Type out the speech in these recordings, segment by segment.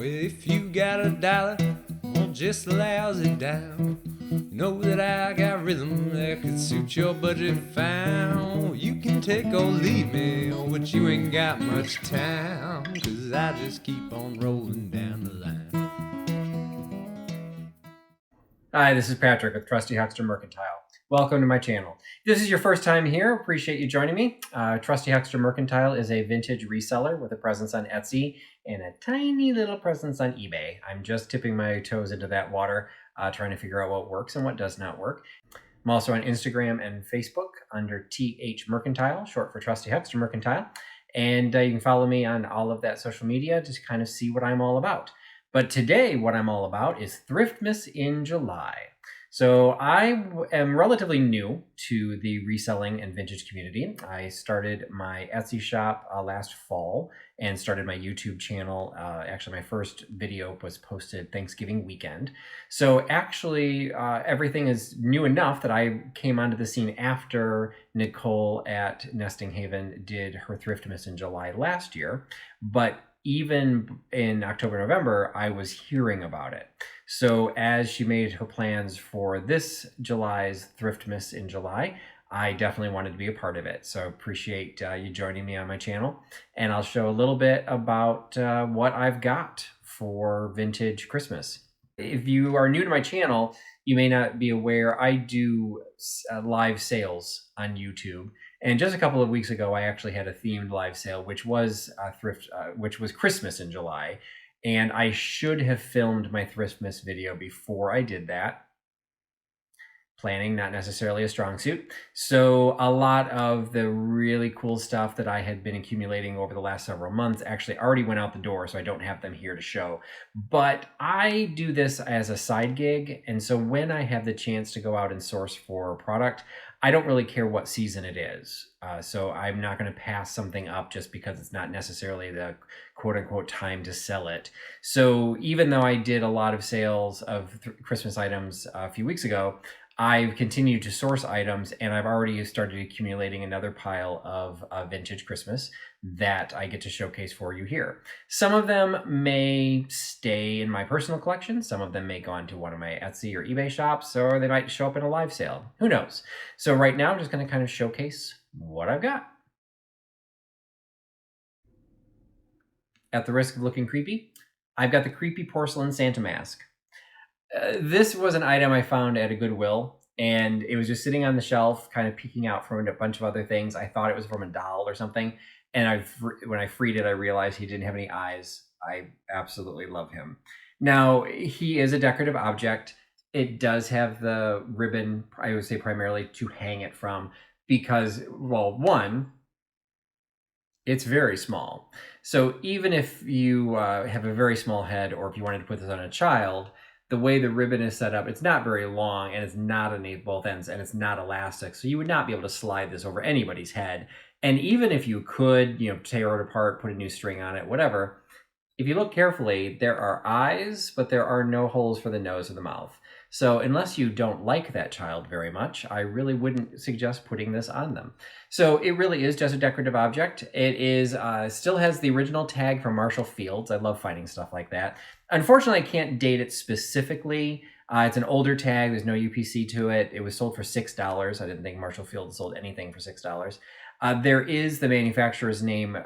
If you got a dollar or just a lousy dime, know that I got rhythm that could suit your budget fine. You can take or leave me, but you ain't got much time, 'cause I just keep on rolling down the line. Hi, this is Patrick with Trusty Huckster Mercantile. Welcome to my channel. If this is your first time here, appreciate you joining me. Trusty Huckster Mercantile is a vintage reseller with a presence on Etsy and a tiny little presence on eBay. I'm just tipping my toes into that water, trying to figure out what works and what does not work. I'm also on Instagram and Facebook under THMercantile, short for Trusty Huckster Mercantile. And you can follow me on all of that social media to kind of see what I'm all about. But today, what I'm all about is Thriftmas in July. So I am relatively new to the reselling and vintage community. I started my Etsy shop last fall and started my YouTube channel. Actually, my first video was posted Thanksgiving weekend. So actually, everything is new enough that I came onto the scene after Nicole at Nesting Haven did her Thriftmas in July last year. But even in October, November, I was hearing about it. So as she made her plans for this July's Thriftmas in July, I definitely wanted to be a part of it. So I appreciate you joining me on my channel. And I'll show a little bit about what I've got for vintage Christmas. If you are new to my channel, you may not be aware I do live sales on YouTube. And just a couple of weeks ago, I actually had a themed live sale, which was which was Christmas in July. And I should have filmed my Thriftmas video before I did that. Planning, not necessarily a strong suit. So a lot of the really cool stuff that I had been accumulating over the last several months actually already went out the door, so I don't have them here to show. But I do this as a side gig, and so when I have the chance to go out and source for a product, I don't really care what season it is. So I'm not going to pass something up just because it's not necessarily the quote-unquote time to sell it. So even though I did a lot of sales of Christmas items a few weeks ago, I've continued to source items, and I've already started accumulating another pile of vintage Christmas that I get to showcase for you here. Some of them may stay in my personal collection. Some of them may go onto one of my Etsy or eBay shops, or they might show up in a live sale. Who knows? So right now, I'm just going to kind of showcase what I've got. At the risk of looking creepy, I've got the creepy porcelain Santa mask. This was an item I found at a Goodwill, and it was just sitting on the shelf, kind of peeking out from a bunch of other things. I thought it was from a doll or something, and when I freed it, I realized he didn't have any eyes. I absolutely love him. Now, he is a decorative object. It does have the ribbon, I would say primarily to hang it from, because, well, one, it's very small. So even if you have a very small head, or if you wanted to put this on a child, the way the ribbon is set up, it's not very long, and it's not underneath both ends, and it's not elastic. So you would not be able to slide this over anybody's head. And even if you could, tear it apart, put a new string on it, whatever, if you look carefully, there are eyes, but there are no holes for the nose or the mouth. So unless you don't like that child very much, I really wouldn't suggest putting this on them. So it really is just a decorative object. It is still has the original tag from Marshall Fields. I love finding stuff like that. Unfortunately, I can't date it specifically. It's an older tag. There's no UPC to it. It was sold for $6. I didn't think Marshall Fields sold anything for $6. There is the manufacturer's name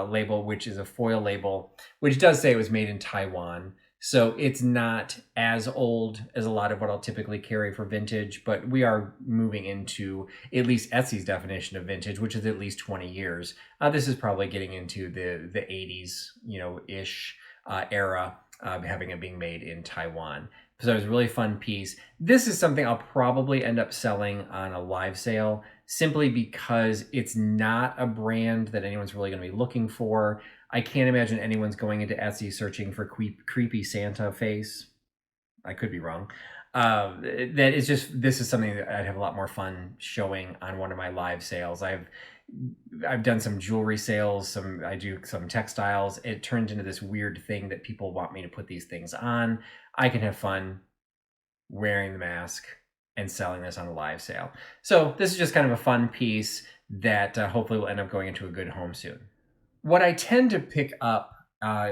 label, which is a foil label, which does say it was made in Taiwan. So it's not as old as a lot of what I'll typically carry for vintage, but we are moving into at least Etsy's definition of vintage, which is at least 20 years. This is probably getting into the 80s, ish era of having it being made in Taiwan. So it was a really fun piece. This is something I'll probably end up selling on a live sale, simply because it's not a brand that anyone's really going to be looking for. I can't imagine anyone's going into Etsy searching for creepy Santa face. I could be wrong. This is something that I'd have a lot more fun showing on one of my live sales. I've done some jewelry sales, I do some textiles. It turned into this weird thing that people want me to put these things on. I can have fun wearing the mask and selling this on a live sale. So this is just kind of a fun piece that hopefully will end up going into a good home soon. What I tend to pick up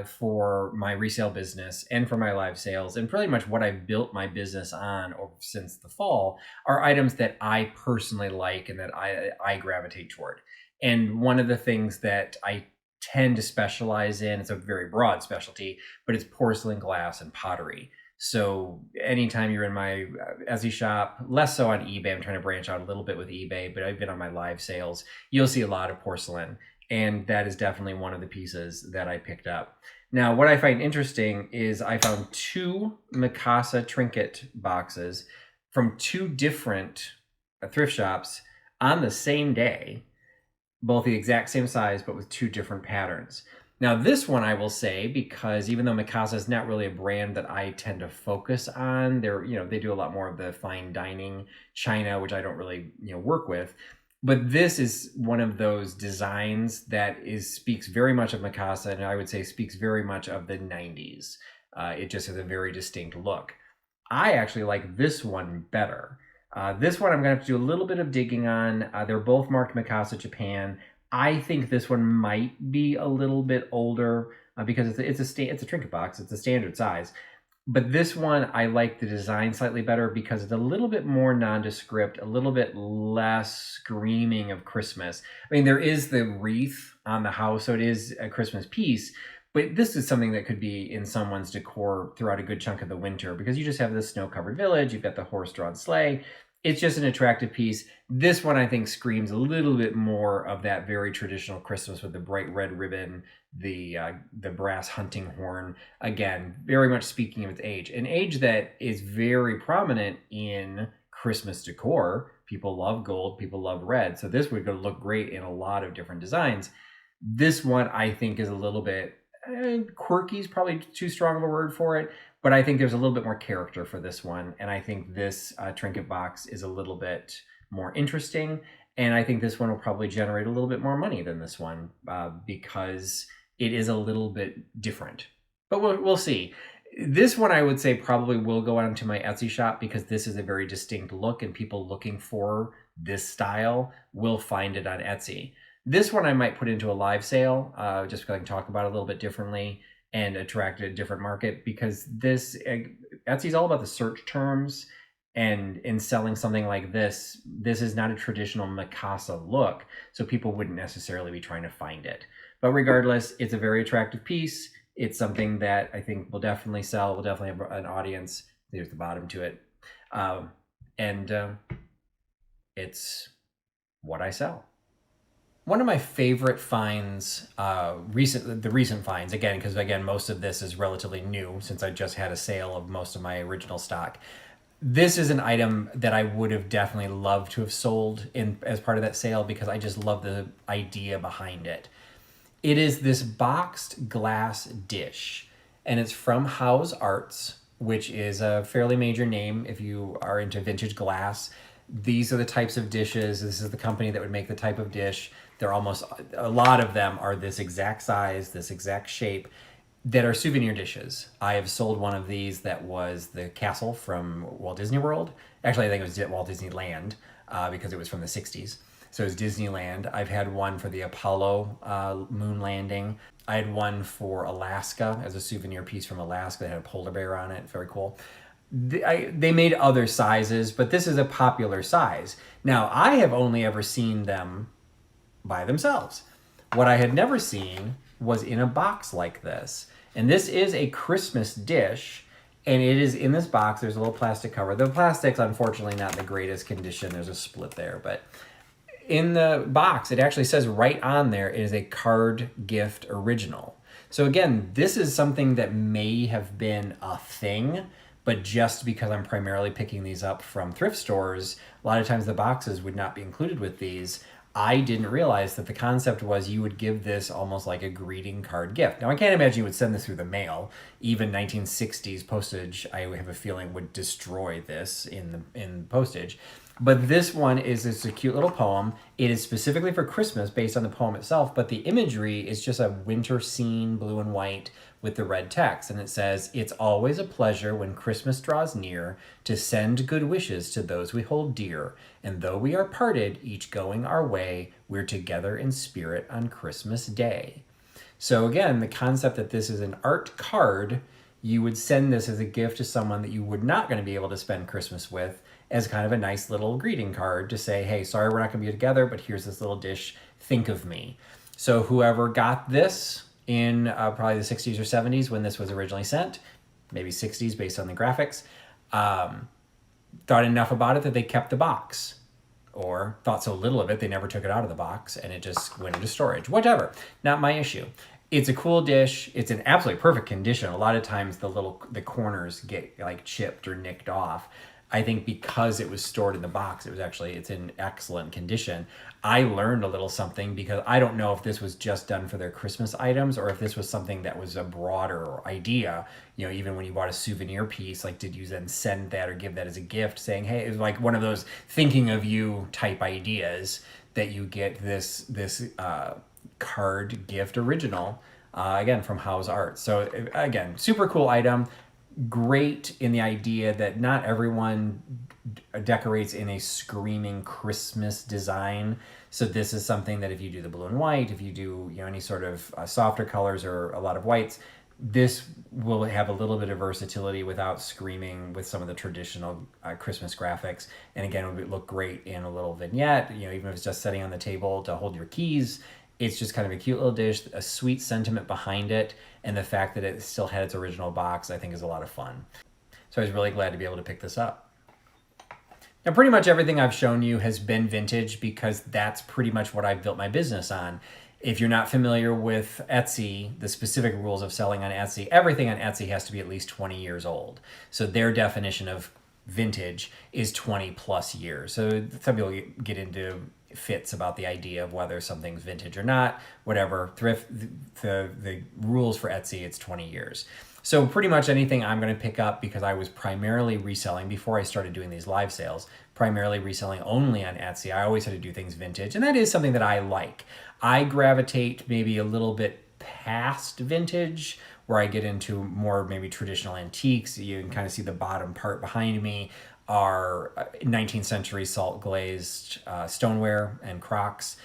for my resale business and for my live sales, and pretty much what I've built my business on since the fall, are items that I personally like and that I gravitate toward. And one of the things that I tend to specialize in, it's a very broad specialty, but it's porcelain, glass, and pottery. So anytime you're in my Etsy shop, less so on eBay, I'm trying to branch out a little bit with eBay, but I've been on my live sales, you'll see a lot of porcelain. And that is definitely one of the pieces that I picked up. Now, what I find interesting is I found 2 Mikasa trinket boxes from 2 different thrift shops on the same day, both the exact same size, but with 2 different patterns. Now, this one I will say, because even though Mikasa is not really a brand that I tend to focus on, they do a lot more of the fine dining china, which I don't really work with. But this is one of those designs that speaks very much of Mikasa, and I would say speaks very much of the 90s. It just has a very distinct look. I actually like this one better. This one I'm going to have to do a little bit of digging on. They're both marked Mikasa Japan. I think this one might be a little bit older because it's a trinket box. It's a standard size. But this one, I like the design slightly better because it's a little bit more nondescript, a little bit less screaming of Christmas. I mean, there is the wreath on the house, so it is a Christmas piece, but this is something that could be in someone's decor throughout a good chunk of the winter because you just have this snow-covered village, you've got the horse-drawn sleigh. It's just an attractive piece. This one, I think, screams a little bit more of that very traditional Christmas with the bright red ribbon, the brass hunting horn. Again, very much speaking of its age. An age that is very prominent in Christmas decor. People love gold, people love red. So this would look great in a lot of different designs. This one, I think, is a little bit quirky is probably too strong of a word for it, but I think there's a little bit more character for this one. And I think this trinket box is a little bit more interesting. And I think this one will probably generate a little bit more money than this one because it is a little bit different. But we'll see. This one, I would say, probably will go onto my Etsy shop because this is a very distinct look and people looking for this style will find it on Etsy. This one I might put into a live sale just because I can talk about it a little bit differently and attract a different market because Etsy's all about the search terms, and in selling something like this is not a traditional Mikasa look, so people wouldn't necessarily be trying to find it. But regardless, it's a very attractive piece. It's something that I think will definitely sell, will definitely have an audience. There's the bottom to it. It's what I sell. One of my favorite finds, the recent finds, because most of this is relatively new since I just had a sale of most of my original stock. This is an item that I would have definitely loved to have sold as part of that sale because I just love the idea behind it. It is this boxed glass dish, and it's from House Arts, which is a fairly major name if you are into vintage glass. These are the types of dishes. This is the company that would make the type of dish. A lot of them are this exact size, this exact shape, that are souvenir dishes. I have sold one of these that was the castle from Walt Disney World. Actually, I think it was Walt Disneyland because it was from the 60s. So it was Disneyland. I've had one for the Apollo moon landing. I had one for Alaska as a souvenir piece from Alaska that had a polar bear on it. Very cool. They made other sizes, but this is a popular size. Now, I have only ever seen them by themselves. What I had never seen was in a box like this. And this is a Christmas dish, and it is in this box. There's a little plastic cover. The plastic's unfortunately not in the greatest condition. There's a split there, but in the box, it actually says right on there, it is a card gift original. So again, this is something that may have been a thing, but just because I'm primarily picking these up from thrift stores, a lot of times the boxes would not be included with these. I didn't realize that the concept was you would give this almost like a greeting card gift. Now, I can't imagine you would send this through the mail. Even 1960s postage, I have a feeling, would destroy this in postage. But this one is a cute little poem. It is specifically for Christmas based on the poem itself, but the imagery is just a winter scene, blue and white, with the red text. And it says, "It's always a pleasure when Christmas draws near to send good wishes to those we hold dear. And though we are parted, each going our way, we're together in spirit on Christmas Day." So again, the concept that this is an art card, you would send this as a gift to someone that you were not going to be able to spend Christmas with, as kind of a nice little greeting card to say, hey, sorry we're not going to be together, but here's this little dish, think of me. So whoever got this in probably the 60s or 70s when this was originally sent, maybe 60s based on the graphics, thought enough about it that they kept the box, or thought so little of it they never took it out of the box and it just went into storage. Whatever, not my issue. It's a cool dish. It's in absolutely perfect condition. A lot of times the corners get like chipped or nicked off. I think because it was stored in the box, it's in excellent condition. I learned a little something because I don't know if this was just done for their Christmas items or if this was something that was a broader idea. You know, even when you bought a souvenir piece, like did you then send that or give that as a gift saying, hey, it was like one of those thinking of you type ideas that you get this card gift original, again, from House Art. So again, super cool item. Great in the idea that not everyone decorates in a screaming Christmas design. So this is something that if you do the blue and white, if you do any sort of softer colors or a lot of whites, this will have a little bit of versatility without screaming with some of the traditional Christmas graphics. And again, it would look great in a little vignette, even if it's just setting on the table to hold your keys. It's just kind of a cute little dish, a sweet sentiment behind it, and the fact that it still had its original box, I think, is a lot of fun. So I was really glad to be able to pick this up. Now, pretty much everything I've shown you has been vintage because that's pretty much what I've built my business on. If you're not familiar with Etsy, the specific rules of selling on Etsy, everything on Etsy has to be at least 20 years old. So their definition of vintage is 20 plus years. So some people get into fits about the idea of whether something's vintage or not, whatever. The rules for Etsy, it's 20 years. So pretty much anything I'm going to pick up, because I was primarily reselling before I started doing these live sales, primarily reselling only on Etsy. I always had to do things vintage, and that is something that I like. I gravitate maybe a little bit past vintage, where I get into more maybe traditional antiques. You can kind of see the bottom part behind me are 19th century salt glazed stoneware and crocks.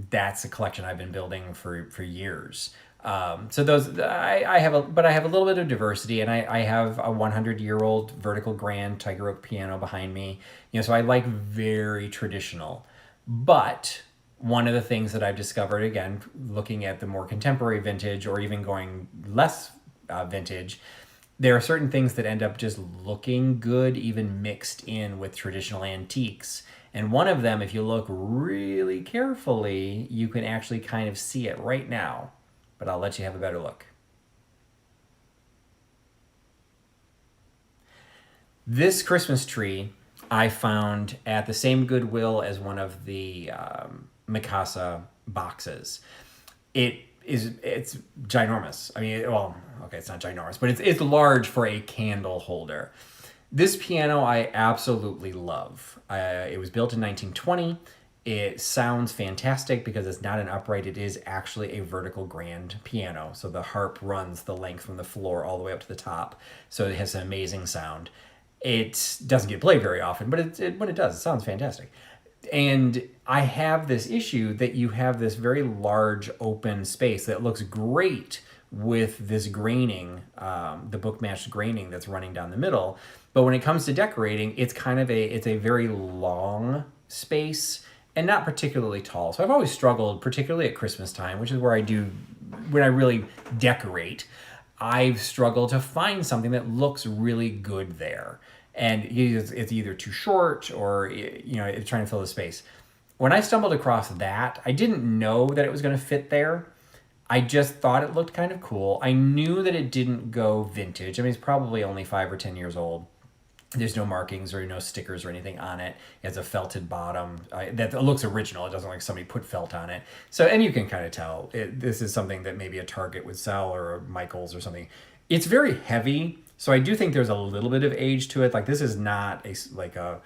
That's a collection I've been building for years. So those I have a little bit of diversity, and I have a 100-year-old vertical grand tiger oak piano behind me. So I like very traditional. But one of the things that I've discovered, again, looking at the more contemporary vintage or even going less vintage, there are certain things that end up just looking good, even mixed in with traditional antiques. And one of them, if you look really carefully, you can actually kind of see it right now. But I'll let you have a better look. This Christmas tree I found at the same Goodwill as one of the Mikasa boxes. It's ginormous. I mean, well, okay, it's not ginormous, but it's large for a candle holder. This piano I absolutely love. It was built in 1920. It sounds fantastic because it's not an upright. It is actually a vertical grand piano. So the harp runs the length from the floor all the way up to the top. So it has an amazing sound. It doesn't get played very often, but when it does, it sounds fantastic. And I have this issue that you have this very large open space that looks great with this graining, the book matched graining that's running down the middle. But when it comes to decorating, it's a very long space and not particularly tall. So I've always struggled, particularly at Christmas time, which is where when I really decorate, I've struggled to find something that looks really good there. And it's either too short or, it's trying to fill the space. When I stumbled across that, I didn't know that it was going to fit there. I just thought it looked kind of cool. I knew that it didn't go vintage. I mean, it's probably only 5 or 10 years old. There's no markings or no stickers or anything on it. It has a felted bottom that looks original. It doesn't look like somebody put felt on it. So, and you can kind of tell this is something that maybe a Target would sell or a Michael's or something. It's very heavy. So I do think there's a little bit of age to it. Like this is not a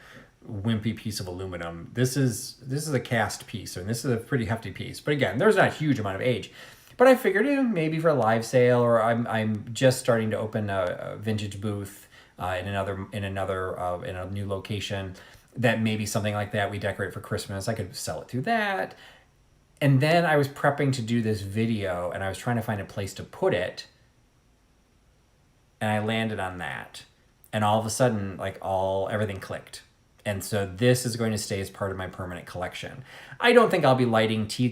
wimpy piece of aluminum. This is a cast piece, and this is a pretty hefty piece. But again, there's not a huge amount of age. But I figured maybe for a live sale, or I'm just starting to open a vintage booth in a new location, that maybe something like that we decorate for Christmas. I could sell it through that. And then I was prepping to do this video and I was trying to find a place to put it. And I landed on that. And all of a sudden, like everything clicked. And so this is going to stay as part of my permanent collection. I don't think I'll be lighting tea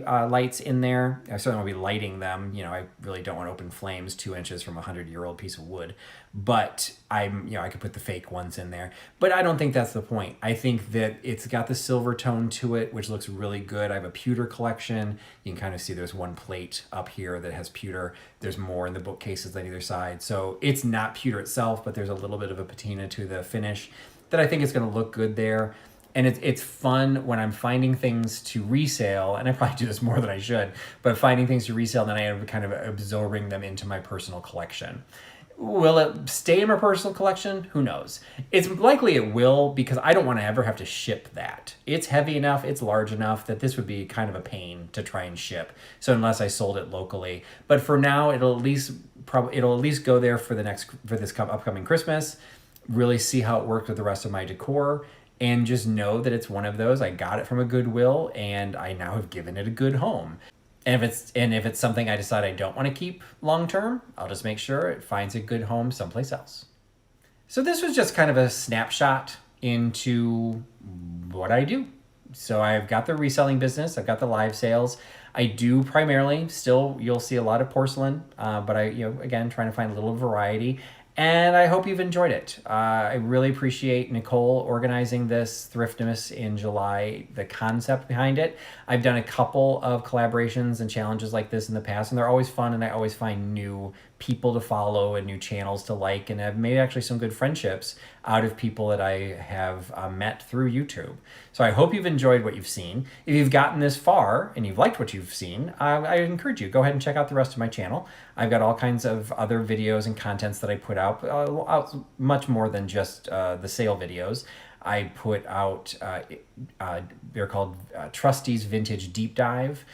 lights in there. I certainly won't be lighting them. You know, I really don't want to open flames 2 inches from a 100-year-old piece of wood. But I could put the fake ones in there. But I don't think that's the point. I think that it's got the silver tone to it, which looks really good. I have a pewter collection. You can kind of see there's one plate up here that has pewter. There's more in the bookcases on either side. So it's not pewter itself, but there's a little bit of a patina to the finish that I think is going to look good there. And it's fun when I'm finding things to resale, and I probably do this more than I should, but finding things to resale, then I end up kind of absorbing them into my personal collection. Will it stay in my personal collection? Who knows? It's likely it will, because I don't want to ever have to ship that. It's heavy enough, it's large enough that this would be kind of a pain to try and ship. So unless I sold it locally, but for now it'll at least go there for this upcoming Christmas. Really see how it worked with the rest of my decor, and just know that it's one of those. I got it from a Goodwill, and I now have given it a good home. And if it's something I decide I don't want to keep long term, I'll just make sure it finds a good home someplace else. So this was just kind of a snapshot into what I do. So I've got the reselling business, I've got the live sales. I do primarily still, you'll see a lot of porcelain, but again, trying to find a little variety. And I hope you've enjoyed it. I really appreciate Nicole organizing this Thriftmas in July, the concept behind it. I've done a couple of collaborations and challenges like this in the past, and they're always fun, and I always find new people to follow and new channels to like, and I've made actually some good friendships out of people that I have met through YouTube. So I hope you've enjoyed what you've seen. If you've gotten this far and you've liked what you've seen, I encourage you, go ahead and check out the rest of my channel. I've got all kinds of other videos and contents that I put out, much more than just the sale videos. I put out, they're called Trusty's Vintage Deep Dive.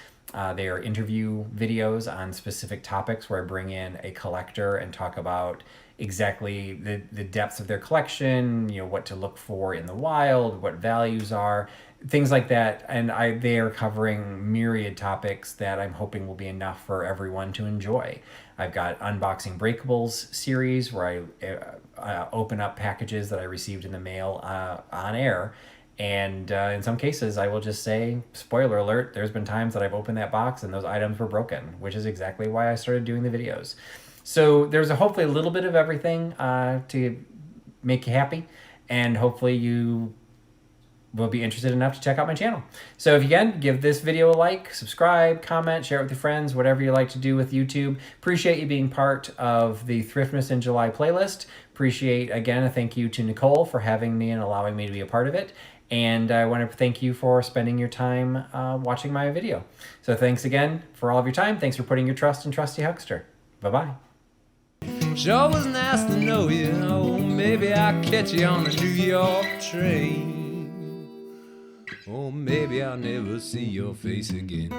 They are interview videos on specific topics where I bring in a collector and talk about exactly the depths of their collection, what to look for in the wild, what values are, things like that. And they are covering myriad topics that I'm hoping will be enough for everyone to enjoy. I've got Unboxing Breakables series where I open up packages that I received in the mail on air. And in some cases, I will just say, spoiler alert, there's been times that I've opened that box and those items were broken, which is exactly why I started doing the videos. So there's hopefully a little bit of everything to make you happy, and hopefully you will be interested enough to check out my channel. So if you can, give this video a like, subscribe, comment, share it with your friends, whatever you like to do with YouTube. Appreciate you being part of the Thriftmas in July playlist. Appreciate, again, a thank you to Nicole for having me and allowing me to be a part of it. And I want to thank you for spending your time watching my video. So thanks again for all of your time. Thanks for putting your trust in Trusty Huckster. Bye-bye. Sure was nice to know you. Oh, maybe I'll catch you on a New York train. Or maybe I'll never see your face again.